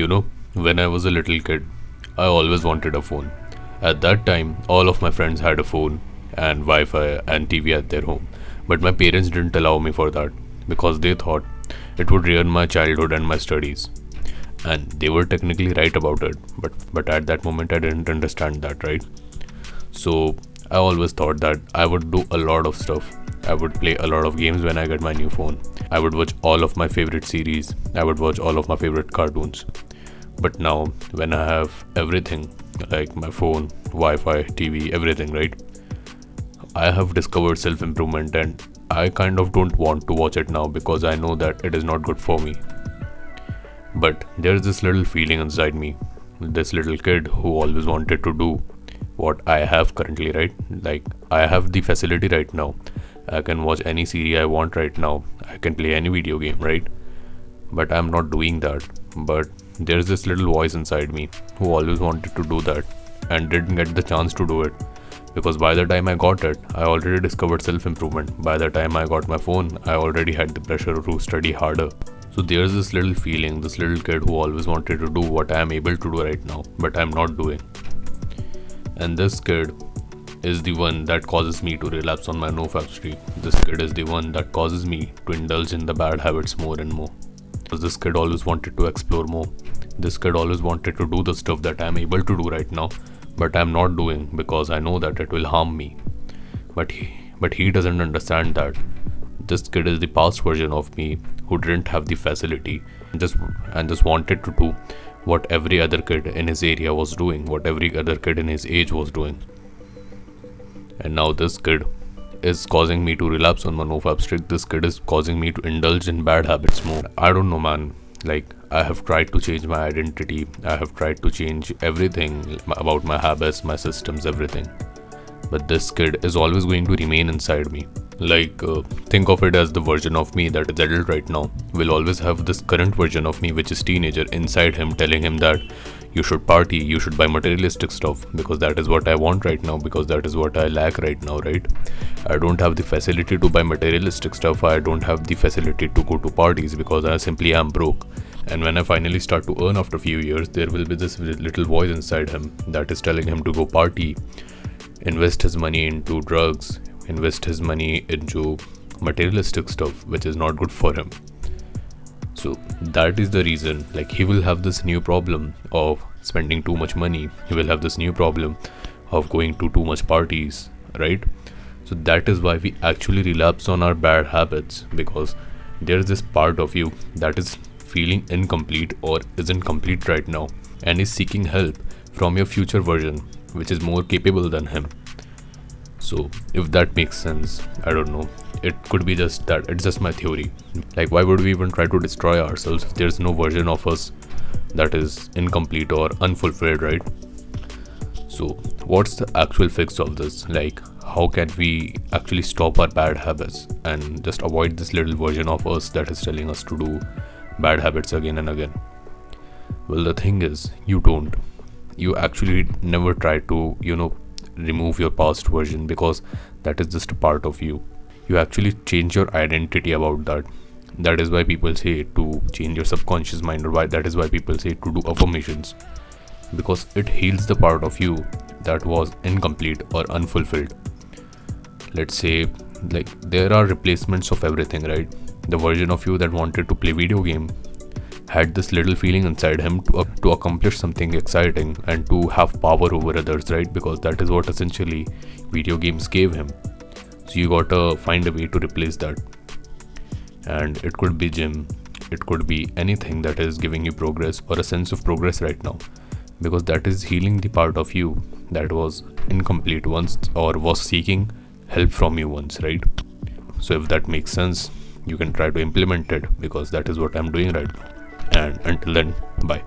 You know, when I was a little kid, I always wanted a phone. At that time, all of my friends had a phone and Wi Fi and TV at their home. But my parents didn't allow me for that because they thought it would ruin my childhood and my studies. And they were technically right about it, but at that moment I didn't understand that, right? So I always thought that I would do a lot of stuff. I would play a lot of games when I get my new phone. I would watch all of my favorite series. I would watch all of my favorite cartoons. But now, when I have everything like my phone, Wi Fi, TV, everything, right? I have discovered self improvement and I kind of don't want to watch it now because I know that it is not good for me. But there's this little feeling inside me, this little kid who always wanted to do what I have currently, right? Like, I have the facility right now. I can watch any series I want right now. I can play any video game, right? But I'm not doing that. But there's this little voice inside me who always wanted to do that and didn't get the chance to do it. Because by the time I got it, I already discovered self improvement. By the time I got my phone, I already had the pressure to study harder. So there's this little feeling, this little kid who always wanted to do what I am able to do right now, but I'm not doing. And this kid is the one that causes me to relapse on my nofap streak. This kid is the one that causes me to indulge in the bad habits more and more. Because this kid always wanted to explore more. This kid always wanted to do the stuff that I'm able to do right now, but I'm not doing because I know that it will harm me. But he doesn't understand that this kid is the past version of me who didn't have the facility and just wanted to do what every other kid in his area was doing, what every other kid in his age was doing. And now this kid is causing me to relapse on my nofap streak. This kid is causing me to indulge in bad habits more. I don't know, man. Like, I have tried to change my identity. I have tried to change everything about my habits, my systems, everything. But this kid is always going to remain inside me. Like, think of it as the version of me that is adult right now will always have this current version of me, which is teenager, inside him, telling him that you should party, you should buy materialistic stuff because that is what I want right now, because that is what I lack right now, right? I don't have the facility to buy materialistic stuff. I don't have the facility to go to parties because I simply am broke. And when I finally start to earn after a few years, there will be this little voice inside him that is telling him to go party, invest his money into drugs, invest his money into materialistic stuff, which is not good for him. So that is the reason, like, he will have this new problem of spending too much money. He will have this new problem of going to too much parties, right? So that is why we actually relapse on our bad habits, because there's this part of you that is feeling incomplete or isn't complete right now and is seeking help from your future version, which is more capable than him. So if that makes sense, I don't know. It could be just that it's just my theory. Like, why would we even try to destroy ourselves if there's no version of us that is incomplete or unfulfilled, right? So what's the actual fix of this? Like, how can we actually stop our bad habits and just avoid this little version of us that is telling us to do bad habits again and again? Well, the thing is, you don't. You actually never try to, remove your past version, because that is just a part of you. You actually change your identity about that. That is why people say to change your subconscious mind, or why that is why people say to do affirmations, because it heals the part of you that was incomplete or unfulfilled. Let's say, like, there are replacements of everything, right? The version of you that wanted to play video game had this little feeling inside him to accomplish something exciting and to have power over others, right? Because that is what essentially video games gave him. So you gotta find a way to replace that. And it could be gym, it could be anything that is giving you progress or a sense of progress right now, because that is healing the part of you that was incomplete once or was seeking help from you once, right? So if that makes sense, you can try to implement it, because that is what I'm doing right now. And until then, bye.